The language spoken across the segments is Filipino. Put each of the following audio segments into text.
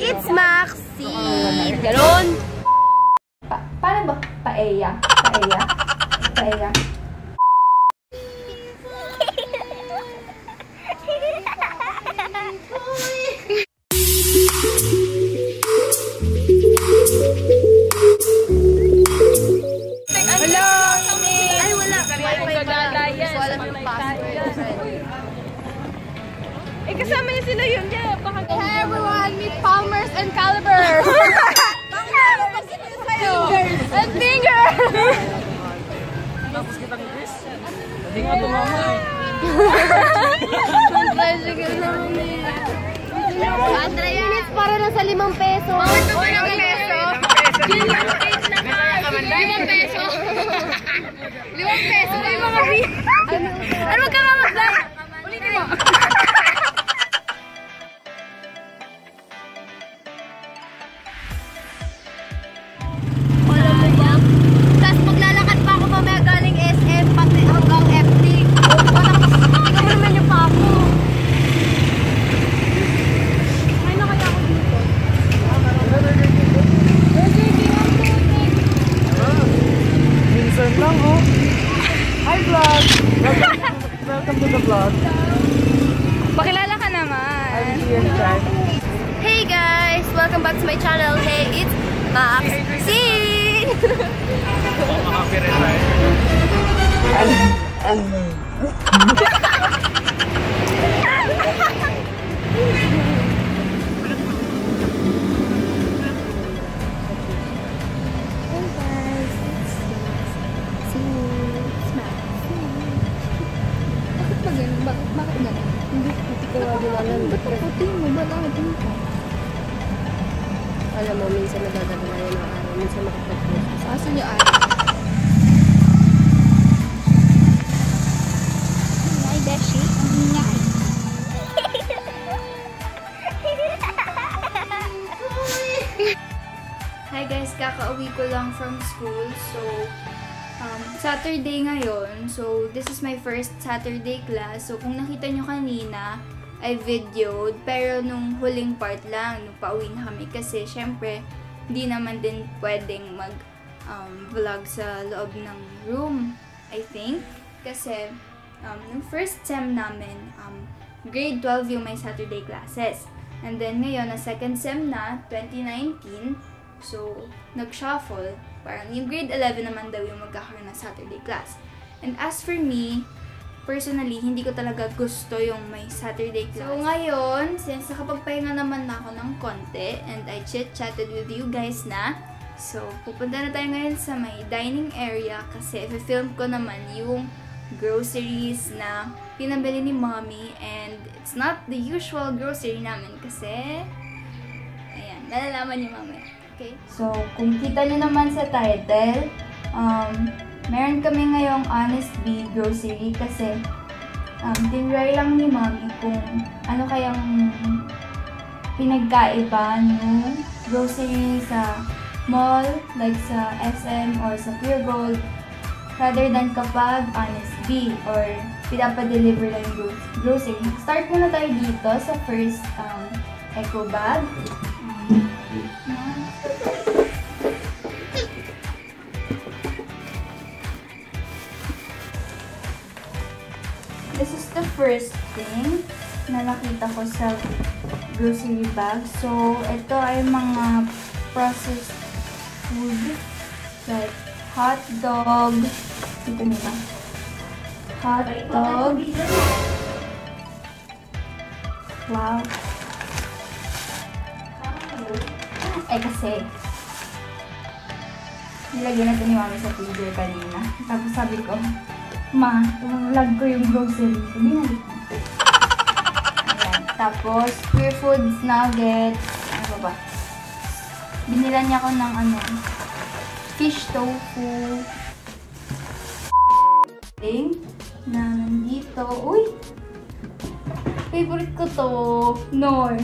It's Maxine! Ganon! Paano ba? Paella? Paella? Paella? Kasama niya sila yun. Yeah, hey everyone, meet Palmers and Calibers! And fingers! Tapos kita ni Chris? Hindi nga tumama eh. Andrea, para na sa 5 peso. Bakit ito yung peso? 5 peso. 5 peso na yung mga rin. Ano ka mamagay? Ulitin mo. Tapos maglalakad pa ako mamaya galing SM pati hanggang FT. Tingnan mo naman yung pako. May na kaya ako dito. Minsan lang oh. Hi vlog! Welcome to the vlog. Pakilala ka naman. I'm Ian Chan. Hey guys! Welcome back to my channel. Hey, it's Maxine! Makapiril tayo. Bakit ganun? Hindi puti ka wala. Ba't puti mo? Ba't natin ka? Alam mo, minsan nadadala yan ang araw. Minsan makapag-post. Asan yung araw? Ay, Beshi. Ang ingay. Hi guys, kakauwi ko lang from school. So, Saturday ngayon. So, this is my first Saturday class. So, kung nakita nyo kanina, I videoed. Pero nung huling part lang, nung pauwi na kami. Kasi, syempre, hindi naman din pwedeng mag-vlog sa loob ng room, I think. Kasi, nung first sem namin, grade 12 yung may Saturday classes. And then, ngayon, na second sem na, 2019. So, nag-shuffle. Parang yung grade 11 naman daw yung magkakaroon ng Saturday class. And as for me, personally, hindi ko talaga gusto yung may Saturday class. So ngayon, since nakapagpahinga naman na ako ng konti, and I chit-chatted with you guys na, so pupunta na tayo ngayon sa may dining area kasi i-film ko naman yung groceries na pinabili ni mommy, and it's not the usual grocery namin kasi, ayan, malalaman niyo mamaya. Okay. So, kung kita nyo naman sa title, meron kami ngayong Honest Bee grocery kasi tinry lang ni mommy kung ano kayang pinagkaiba ng grocery sa mall, like sa SM or sa Pure Gold, rather than kapag Honest Bee or pinapa-deliver lang yung grocery. Start muna tayo dito sa first eco bag. This is the first thing na nakita ko sa grocery bag. So, ito ay mga processed food like hot dog. Ito nila. Hot dog. Wow. Eh kasi, nilagyan natin ni mami sa freezer kanina. Tapos sabi ko, ma, vlog ko yung grocery. So, binalik ko. Ayan. Tapos, Pure Foods Nuggets. Ano ba? Binila niya ako ng fish tofu. Na nandito. Uy! Favorite ko to. Nor.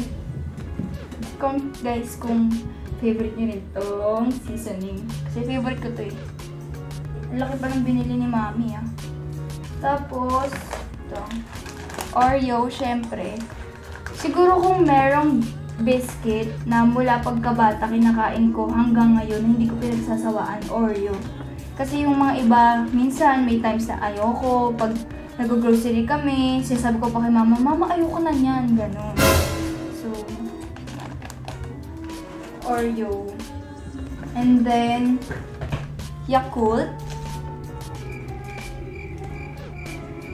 Guys, kung favorite nyo rin tong seasoning. Kasi favorite ko to eh. Ang laki pa ng binili ni mami ah. Tapos, ito. Oreo, syempre. Siguro kung merong biscuit na mula pagkabata kinakain ko hanggang ngayon, hindi ko pinagsasawaan, Oreo. Kasi yung mga iba, minsan may times na ayoko, pag nag-grocery kami, sinasabi ko pa kay mama, mama ayoko na yan, gano'n. So, Oreo. And then, Yakult.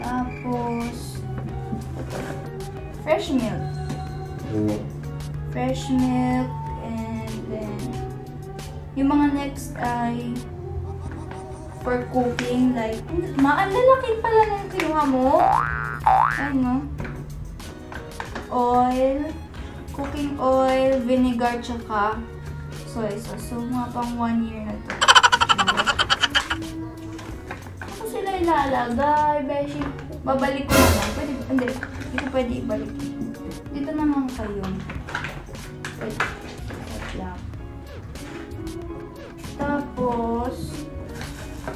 Tapos, fresh milk. Fresh milk. And then, yung mga next ay for cooking, like, ang lalaki pala ng kinuha mo. Ano? Oil. Cooking oil, vinegar, tsaka soy sauce. So, mga pang 1 year na to. Ako sila ilalagay, beshi. Babalik ko na lang. Pwede, hindi ko pwede ibalik. Dito naman kayo. Pwede. Lang. Tapos,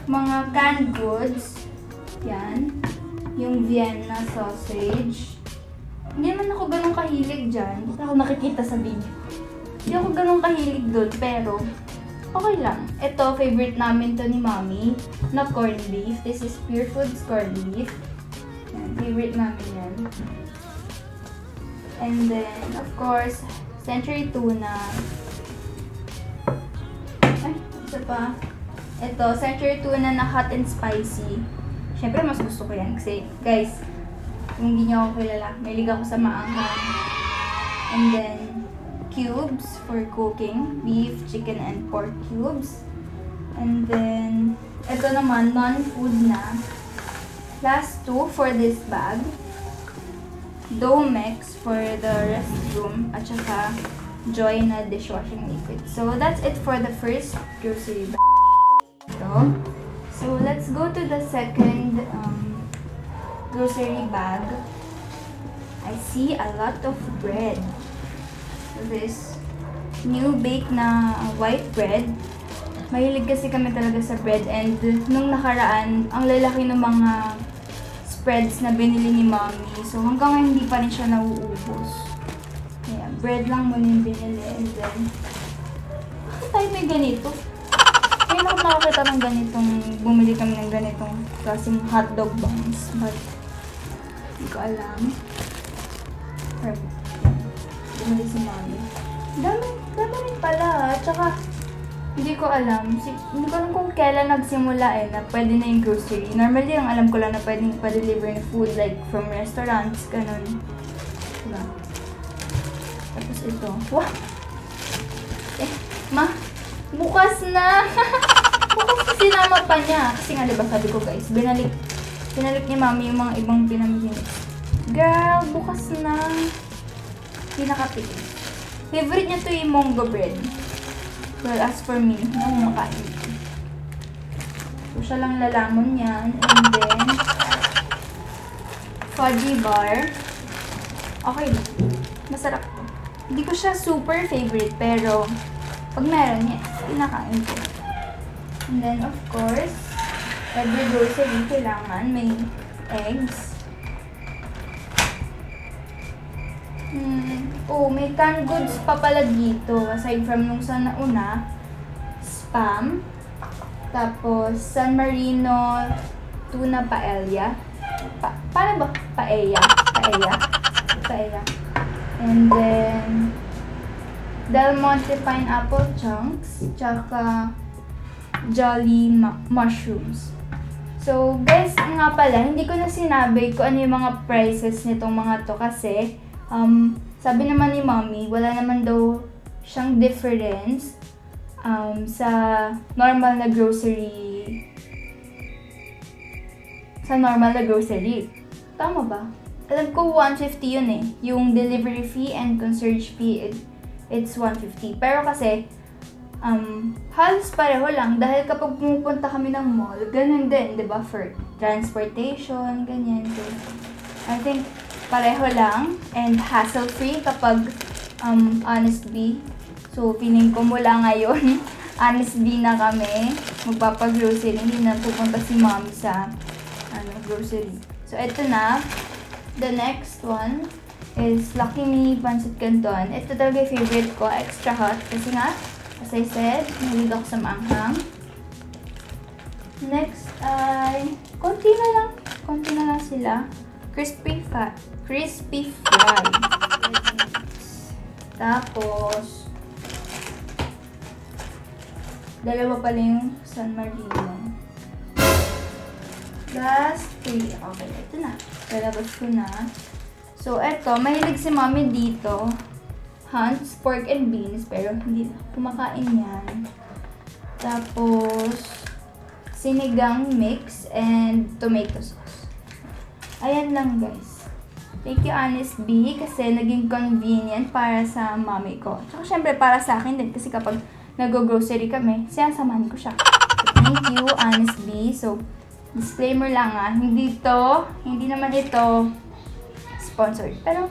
mga canned goods. Yan. Yung Vienna sausage. Hindi naman ako ganun kahilig dyan. Hindi ako nakikita sa video. Hindi ako ganun kahilig doon, pero okay lang. Ito, favorite namin to ni Mommy, na corned beef. This is Pure Foods corned beef. Yan, favorite namin yan. And then, of course, Century Tuna. Ay, isa pa. Ito, Century Tuna na hot and spicy. Siyempre, mas gusto ko yan kasi, guys, kung hindi niyo ako kilala, mahilig ako sa maanghang. And then, cubes for cooking. Beef, chicken, and pork cubes. And then, ito naman, non-food na. Last two for this bag. Domex for the restroom. At saka, Joy na dishwashing liquid. So, that's it for the first grocery bag. So, let's go to the second grocery bag. I see a lot of bread. So this new bake na white bread. Mahilig kasi kami talaga sa bread, and nung nakaraan, ang lalaki ng mga spreads na binili ni Mommy. So hanggang ngayon hindi pa rin siya nauubos. Kaya bread lang muna yung binili, and then bakit tayo may ganito? Ngayon ako nakakita ng ganitong, bumili kami ng ganitong klaseng hotdog buns, but hindi ko alam. Bumili si Mommy. Dami rin pala. Tsaka, hindi ko alam. Hindi ko alam kung kailan nagsimula na pwede na yung grocery. Normally, ang alam ko lang na pwede pa-deliver na food like from restaurants, ganun. Diba? Tapos ito. Wow! Bukas na! Bukas na sinama pa niya. Kasi nga, diba, sabi ko guys, binalik ni Mommy yung mga ibang pinamili. Girl, bukas na. Pinakapit. Favorite niya to yung Mongo bread. Well, as for me, nung makain. So, siya lang lalamon yan. And then, fudgy bar. Okay lang. Masarap to. Hindi ko siya super favorite, pero pag meron yan, pinakain ko. And then, of course, every grocery kailangan may eggs. May canned goods pa pala dito. Aside from nung sa nauna, Spam. Tapos, San Marino tuna paella. Paano ba? Paella. And then, Del Monte pineapple chunks. Tsaka, Jolly mushrooms. So, guys, nga pala, hindi ko na sinabi kung ano yung mga prices nitong mga to kasi, sabi naman ni Mommy, wala naman daw siyang difference sa normal na grocery. Tama ba? Alam ko 150 yun Yung delivery fee and concierge fee, it's 150. Pero kasi, halos pareho lang dahil kapag pumupunta kami ng mall, ganun din, di ba? For transportation, ganyan. So, I think, pareho lang and hassle-free kapag Honest Bee. So, feeling ko mula ngayon, Honest Bee na kami. Magpapag-grocery. Hindi na pupunta si Mommy sa grocery. So, ito na. The next one is Lucky Me Pancit Canton. Ito talaga yung favorite ko, extra hot. Kasi nga, as I said, mahilig ako sa maanghang. Next ay, konti na lang sila. Crispy fry. Tapos, dalawa pala yung San Marino. Last 3. Okay, ito na. Lalabas ko na. So, eto, mahilig si Mommy dito. Hunt's pork and beans, pero hindi na kumakain yan. Tapos, sinigang mix and tomato sauce. Ayan lang, guys. Thank you, Honest B, kasi naging convenient para sa mommy ko. Tsaka, syempre, para sa akin din, kasi kapag nag-grocery kami, sinasamahan ko siya. So, thank you, Honest B. So, disclaimer lang hindi naman ito sponsored. Pero,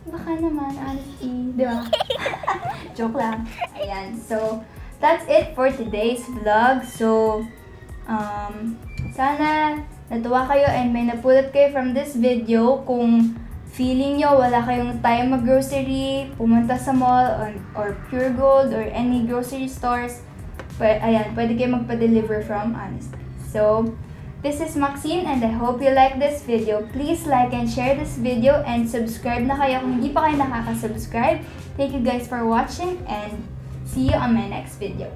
baka naman, Honestly, di ba? Joke lang. Ayan. So, that's it for today's vlog. So, sana natuwa kayo and may napulot kayo from this video. Kung feeling nyo wala kayong time mag-grocery, pumunta sa mall or Pure Gold or any grocery stores, ayan, pwede kayo magpa-deliver from Honestly. So, this is Maxine and I hope you like this video. Please like and share this video and subscribe na kayo kung hindi pa kayo nakaka-subscribe. Thank you guys for watching and see you on my next video.